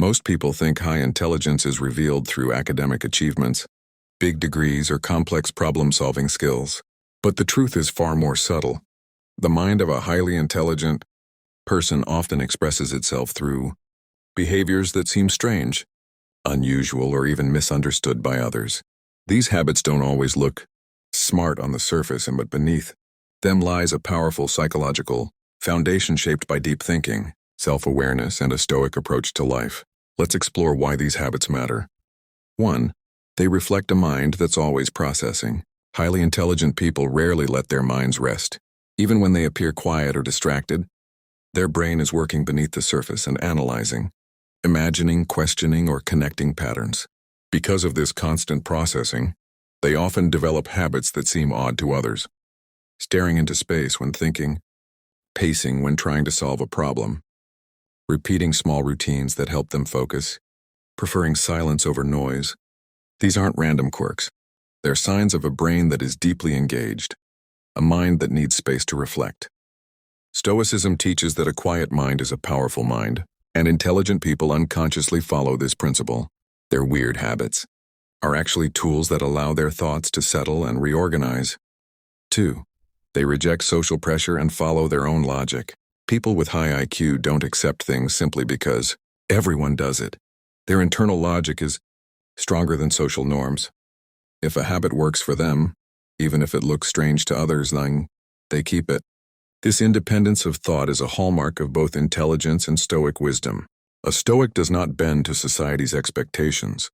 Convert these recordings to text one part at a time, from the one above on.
Most people think high intelligence is revealed through academic achievements, big degrees, or complex problem-solving skills. But the truth is far more subtle. The mind of a highly intelligent person often expresses itself through behaviors that seem strange, unusual, or even misunderstood by others. These habits don't always look smart on the surface, but beneath them lies a powerful psychological foundation shaped by deep thinking, self-awareness, and a stoic approach to life. Let's explore why these habits matter. 1. They reflect a mind that's always processing. Highly intelligent people rarely let their minds rest. Even when they appear quiet or distracted, their brain is working beneath the surface and analyzing, imagining, questioning, or connecting patterns. Because of this constant processing, they often develop habits that seem odd to others. Staring into space when thinking, pacing when trying to solve a problem, repeating small routines that help them focus, preferring silence over noise. These aren't random quirks. They're signs of a brain that is deeply engaged, a mind that needs space to reflect. Stoicism teaches that a quiet mind is a powerful mind, and intelligent people unconsciously follow this principle. Their weird habits are actually tools that allow their thoughts to settle and reorganize. 2. They reject social pressure and follow their own logic. People with high IQ don't accept things simply because everyone does it. Their internal logic is stronger than social norms. If a habit works for them, even if it looks strange to others, then they keep it. This independence of thought is a hallmark of both intelligence and stoic wisdom. A stoic does not bend to society's expectations.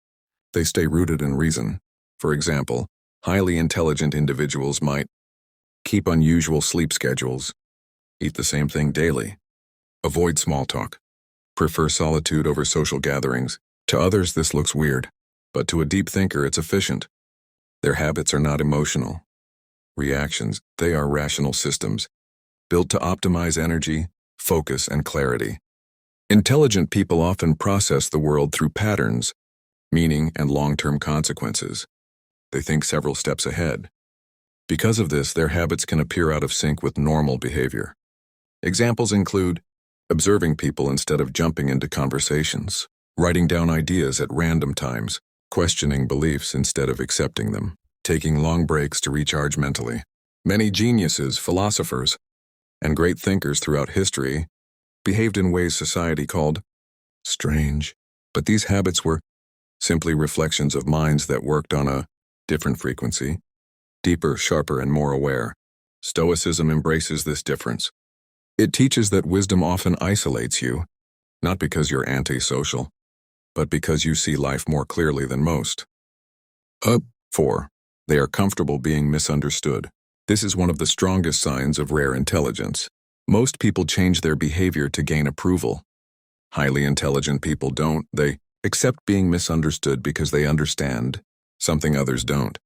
They stay rooted in reason. For example, highly intelligent individuals might keep unusual sleep schedules, eat the same thing daily, avoid small talk, prefer solitude over social gatherings. To others, this looks weird, but to a deep thinker, it's efficient. Their habits are not emotional reactions, they are rational systems, built to optimize energy, focus, and clarity. Intelligent people often process the world through patterns, meaning, and long-term consequences. They think several steps ahead. Because of this, their habits can appear out of sync with normal behavior. Examples include observing people instead of jumping into conversations, writing down ideas at random times, questioning beliefs instead of accepting them, taking long breaks to recharge mentally. Many geniuses, philosophers, and great thinkers throughout history behaved in ways society called strange, but these habits were simply reflections of minds that worked on a different frequency, deeper, sharper, and more aware. Stoicism embraces this difference. It teaches that wisdom often isolates you, not because you're antisocial, but because you see life more clearly than most. 4. They are comfortable being misunderstood. This is one of the strongest signs of rare intelligence. Most people change their behavior to gain approval. Highly intelligent people don't. They accept being misunderstood because they understand something others don't.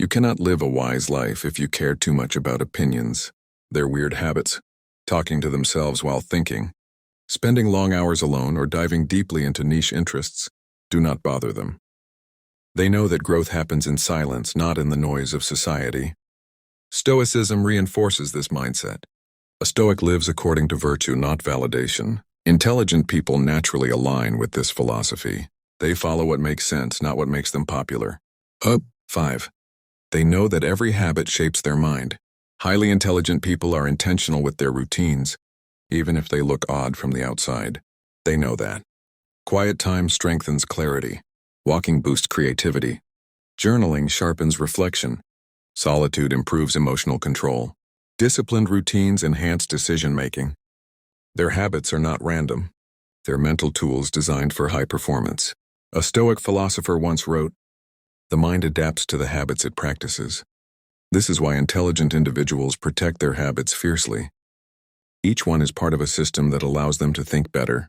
You cannot live a wise life if you care too much about opinions, their weird habits, talking to themselves while thinking, spending long hours alone, or diving deeply into niche interests. Do not bother them. They know that growth happens in silence, not in the noise of society. Stoicism reinforces this mindset. A Stoic lives according to virtue, not validation. Intelligent people naturally align with this philosophy. They follow what makes sense, not what makes them popular. 5. They know that every habit shapes their mind. Highly intelligent people are intentional with their routines, even if they look odd from the outside. They know that. Quiet time strengthens clarity. Walking boosts creativity. Journaling sharpens reflection. Solitude improves emotional control. Disciplined routines enhance decision-making. Their habits are not random. They're mental tools designed for high performance. A Stoic philosopher once wrote, "The mind adapts to the habits it practices." This is why intelligent individuals protect their habits fiercely. Each one is part of a system that allows them to think better,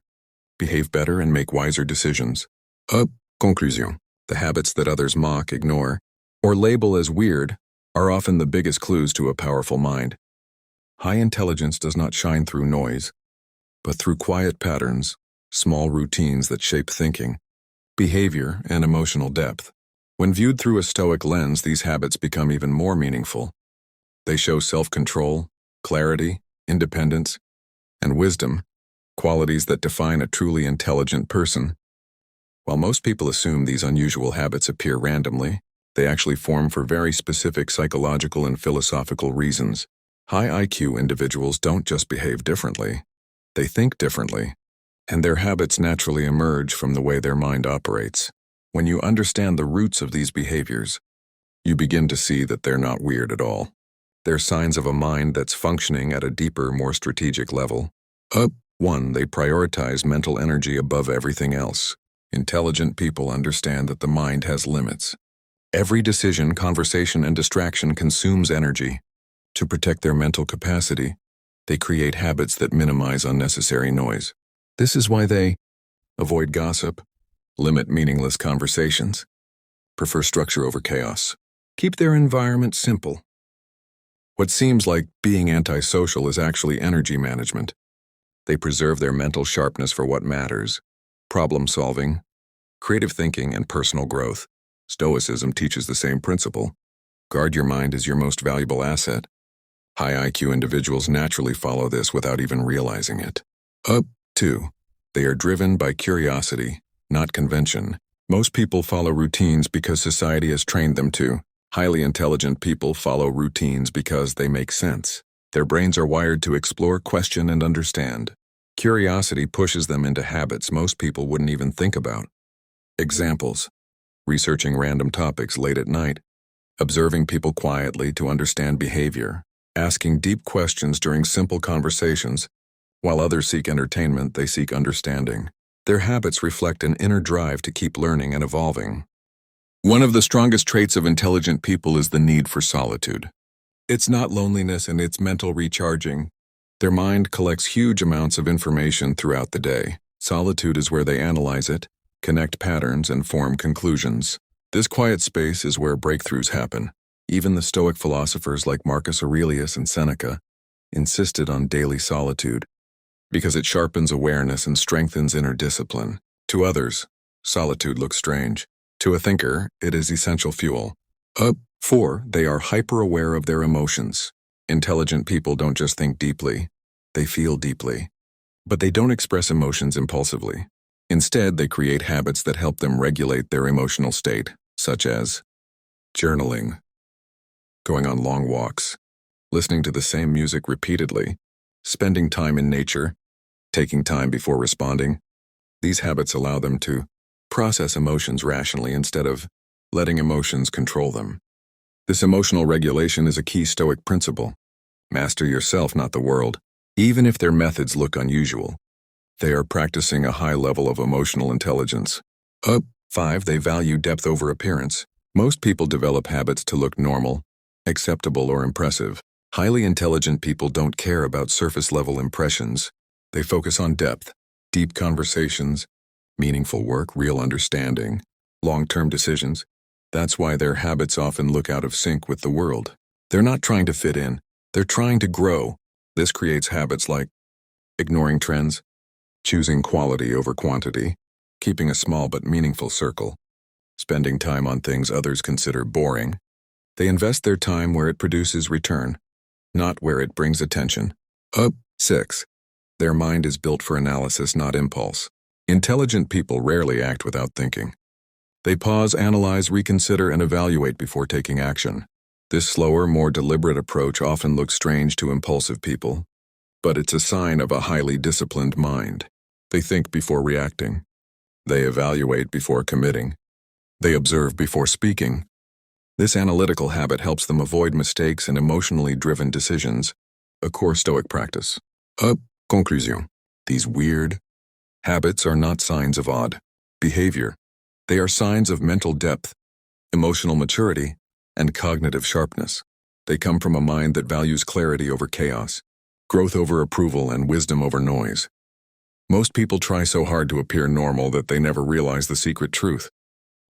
behave better, and make wiser decisions. Conclusion. The habits that others mock, ignore, or label as weird are often the biggest clues to a powerful mind. High intelligence does not shine through noise, but through quiet patterns, small routines that shape thinking, behavior, and emotional depth. When viewed through a Stoic lens, these habits become even more meaningful. They show self-control, clarity, independence, and wisdom, qualities that define a truly intelligent person. While most people assume these unusual habits appear randomly, they actually form for very specific psychological and philosophical reasons. High IQ individuals don't just behave differently, they think differently, and their habits naturally emerge from the way their mind operates. When you understand the roots of these behaviors, you begin to see that they're not weird at all. They're signs of a mind that's functioning at a deeper, more strategic level. 1. They prioritize mental energy above everything else. Intelligent people understand that the mind has limits. Every decision, conversation, and distraction consumes energy. To protect their mental capacity, they create habits that minimize unnecessary noise. This is why they avoid gossip, limit meaningless conversations, prefer structure over chaos, keep their environment simple. What seems like being antisocial is actually energy management. They preserve their mental sharpness for what matters: problem solving, creative thinking, and personal growth. Stoicism teaches the same principle. Guard your mind as your most valuable asset. High IQ individuals naturally follow this without even realizing it. 2. They are driven by curiosity, not convention. Most people follow routines because society has trained them to. Highly intelligent people follow routines because they make sense. Their brains are wired to explore, question, and understand. Curiosity pushes them into habits most people wouldn't even think about. Examples: researching random topics late at night, observing people quietly to understand behavior, asking deep questions during simple conversations. While others seek entertainment, they seek understanding. Their habits reflect an inner drive to keep learning and evolving. One of the strongest traits of intelligent people is the need for solitude. It's not loneliness, and it's mental recharging. Their mind collects huge amounts of information throughout the day. Solitude is where they analyze it, connect patterns, and form conclusions. This quiet space is where breakthroughs happen. Even the Stoic philosophers like Marcus Aurelius and Seneca insisted on daily solitude because it sharpens awareness and strengthens inner discipline. To others, solitude looks strange. To a thinker, it is essential fuel. 4. They are hyper-aware of their emotions. Intelligent people don't just think deeply, they feel deeply. But they don't express emotions impulsively. Instead, they create habits that help them regulate their emotional state, such as journaling, going on long walks, listening to the same music repeatedly, spending time in nature, taking time before responding. These habits allow them to process emotions rationally instead of letting emotions control them. This emotional regulation is a key Stoic principle. Master yourself, not the world. Even if their methods look unusual, they are practicing a high level of emotional intelligence. 5. They value depth over appearance. Most people develop habits to look normal, acceptable, or impressive. Highly intelligent people don't care about surface-level impressions. They focus on depth, deep conversations, meaningful work, real understanding, long-term decisions. That's why their habits often look out of sync with the world. They're not trying to fit in, they're trying to grow. This creates habits like ignoring trends, choosing quality over quantity, keeping a small but meaningful circle, spending time on things others consider boring. They invest their time where it produces return, not where it brings attention. 6. Their mind is built for analysis, not impulse. Intelligent people rarely act without thinking. They pause, analyze, reconsider, and evaluate before taking action. This slower, more deliberate approach often looks strange to impulsive people, but it's a sign of a highly disciplined mind. They think before reacting. They evaluate before committing. They observe before speaking. This analytical habit helps them avoid mistakes and emotionally driven decisions, a core Stoic practice. Conclusion. These weird habits are not signs of odd behavior. They are signs of mental depth, emotional maturity, and cognitive sharpness. They come from a mind that values clarity over chaos, growth over approval, and wisdom over noise. Most people try so hard to appear normal that they never realize the secret truth.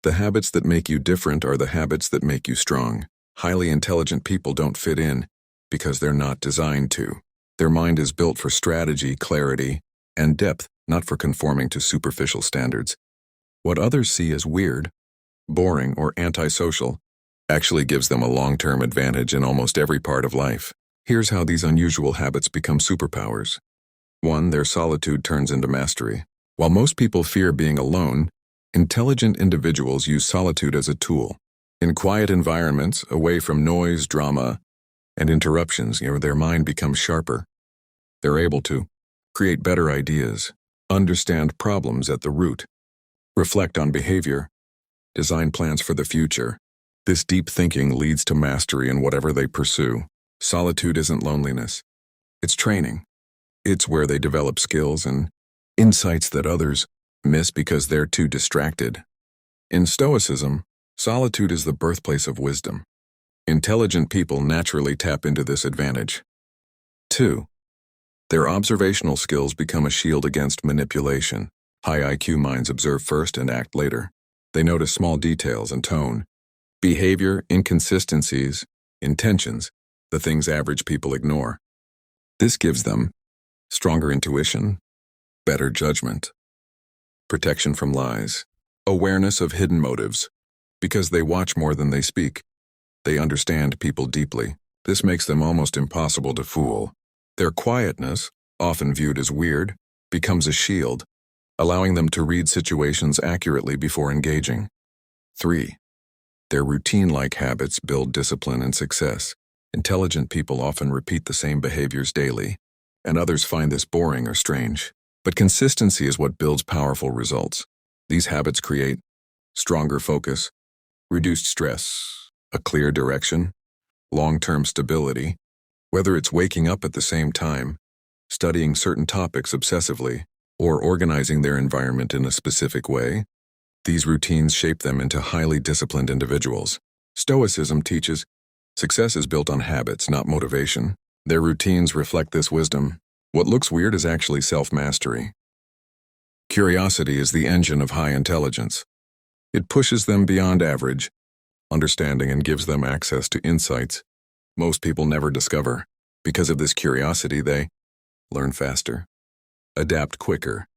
The habits that make you different are the habits that make you strong. Highly intelligent people don't fit in because they're not designed to. Their mind is built for strategy, clarity, and depth, not for conforming to superficial standards. What others see as weird, boring, or antisocial actually gives them a long-term advantage in almost every part of life. Here's how these unusual habits become superpowers. 1. Their solitude turns into mastery. While most people fear being alone, Intelligent individuals use solitude as a tool. In quiet environments, away from noise, drama, and interruptions, their mind becomes sharper. They're able to create better ideas, understand problems at the root, reflect on behavior, design plans for the future. This deep thinking leads to mastery in whatever they pursue. Solitude isn't loneliness. It's training. It's where they develop skills and insights that others miss because they're too distracted. In Stoicism, solitude is the birthplace of wisdom. Intelligent people naturally tap into this advantage. 2. Their observational skills become a shield against manipulation. High IQ minds observe first and act later. They notice small details and tone, behavior, inconsistencies, intentions, the things average people ignore. This gives them stronger intuition, better judgment, protection from lies, awareness of hidden motives. Because they watch more than they speak, they understand people deeply. This makes them almost impossible to fool. Their quietness, often viewed as weird, becomes a shield, allowing them to read situations accurately before engaging. 3. Their routine-like habits build discipline and success. Intelligent people often repeat the same behaviors daily, and others find this boring or strange. But consistency is what builds powerful results. These habits create stronger focus, reduced stress, a clear direction, long-term stability. Whether it's waking up at the same time, studying certain topics obsessively, or organizing their environment in a specific way, these routines shape them into highly disciplined individuals. Stoicism teaches success is built on habits, not motivation. Their routines reflect this wisdom. What looks weird is actually self-mastery. Curiosity is the engine of high intelligence. It pushes them beyond average understanding and gives them access to insights most people never discover. Because of this curiosity, they learn faster, adapt quicker,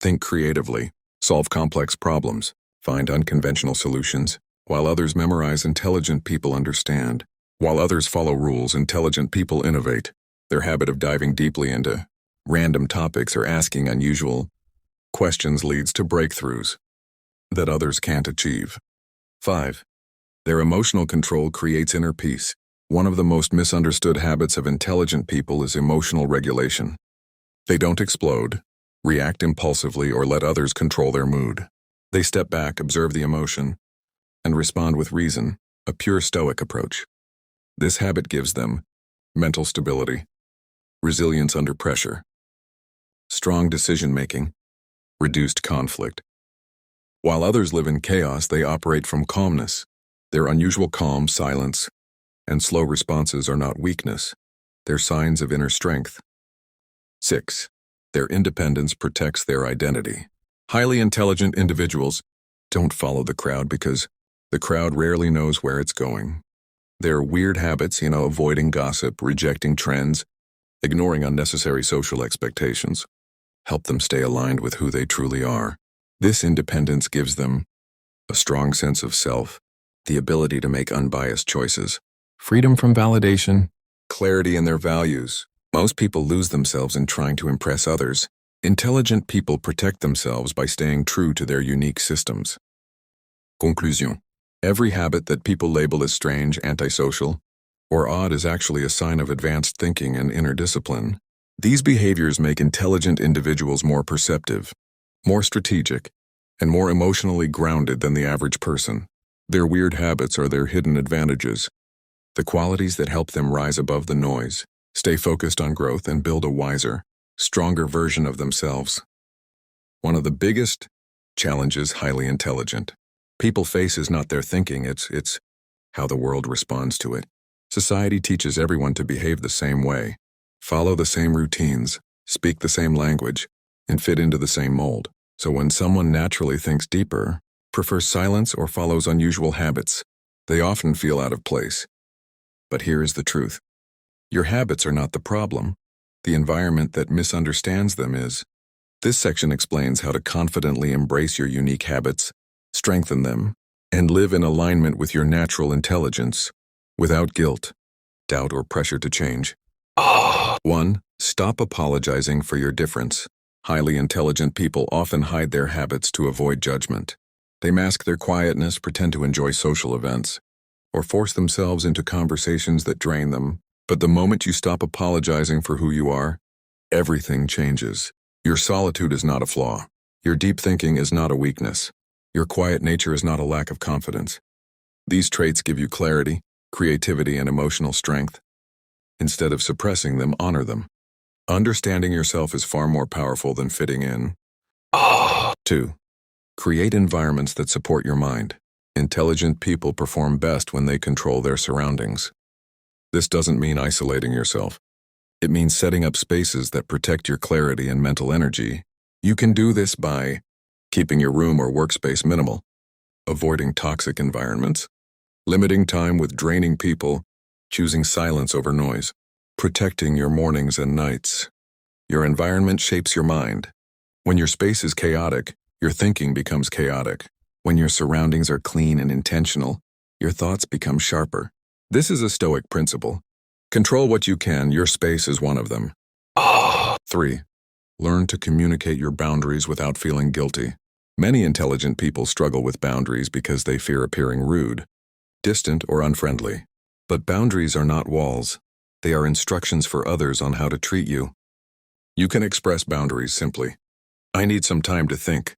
think creatively, solve complex problems, find unconventional solutions. While others memorize, intelligent people understand. While others follow rules, intelligent people innovate. Their habit of diving deeply into random topics or asking unusual questions leads to breakthroughs that others can't achieve. 5. Their emotional control creates inner peace. One of the most misunderstood habits of intelligent people is emotional regulation. They don't explode, react impulsively, or let others control their mood. They step back, observe the emotion, and respond with reason, a pure Stoic approach. This habit gives them mental stability, resilience under pressure, strong decision-making, reduced conflict. While others live in chaos, they operate from calmness. Their unusual calm, silence, and slow responses are not weakness. They're signs of inner strength. 6. Their independence protects their identity. Highly intelligent individuals don't follow the crowd because the crowd rarely knows where it's going. Their weird habits, avoiding gossip, rejecting trends, ignoring unnecessary social expectations, help them stay aligned with who they truly are. This independence gives them a strong sense of self, the ability to make unbiased choices, freedom from validation, clarity in their values. Most people lose themselves in trying to impress others. Intelligent people protect themselves by staying true to their unique systems. Conclusion. Every habit that people label as strange, antisocial, or odd is actually a sign of advanced thinking and inner discipline. These behaviors make intelligent individuals more perceptive, more strategic, and more emotionally grounded than the average person. Their weird habits are their hidden advantages, the qualities that help them rise above the noise, stay focused on growth, and build a wiser, stronger version of themselves. One of the biggest challenges highly intelligent people face is not their thinking, it's how the world responds to it. Society teaches everyone to behave the same way, follow the same routines, speak the same language, and fit into the same mold. So when someone naturally thinks deeper, prefers silence, or follows unusual habits, they often feel out of place. But here is the truth. Your habits are not the problem. The environment that misunderstands them is. This section explains how to confidently embrace your unique habits, strengthen them, and live in alignment with your natural intelligence, without guilt, doubt, or pressure to change. 1. Stop apologizing for your difference. Highly intelligent people often hide their habits to avoid judgment. They mask their quietness, pretend to enjoy social events, or force themselves into conversations that drain them. But the moment you stop apologizing for who you are, everything changes. Your solitude is not a flaw. Your deep thinking is not a weakness. Your quiet nature is not a lack of confidence. These traits give you clarity, creativity, and emotional strength. Instead of suppressing them, honor them. Understanding yourself is far more powerful than fitting in. 2. Create environments that support your mind. Intelligent people perform best when they control their surroundings. This doesn't mean isolating yourself. It means setting up spaces that protect your clarity and mental energy. You can do this by keeping your room or workspace minimal, avoiding toxic environments, limiting time with draining people, choosing silence over noise, protecting your mornings and nights. Your environment shapes your mind. When your space is chaotic, your thinking becomes chaotic. When your surroundings are clean and intentional, your thoughts become sharper. This is a Stoic principle. Control what you can, your space is one of them. 3. Learn to communicate your boundaries without feeling guilty. Many intelligent people struggle with boundaries because they fear appearing rude, distant, or unfriendly. But boundaries are not walls. They are instructions for others on how to treat you. You can express boundaries simply. I need some time to think.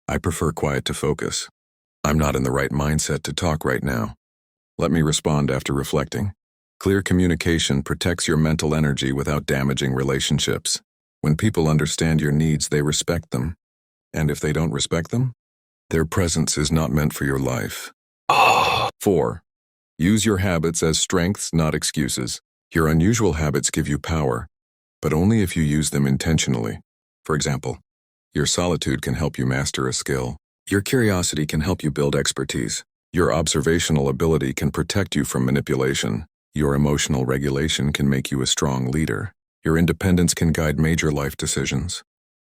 I prefer quiet to focus. I'm not in the right mindset to talk right now. Let me respond after reflecting. Clear communication protects your mental energy without damaging relationships. When people understand your needs, they respect them. And if they don't respect them, their presence is not meant for your life. 4. Use your habits as strengths, not excuses. Your unusual habits give you power, but only if you use them intentionally. For example, your solitude can help you master a skill. Your curiosity can help you build expertise. Your observational ability can protect you from manipulation. Your emotional regulation can make you a strong leader. Your independence can guide major life decisions.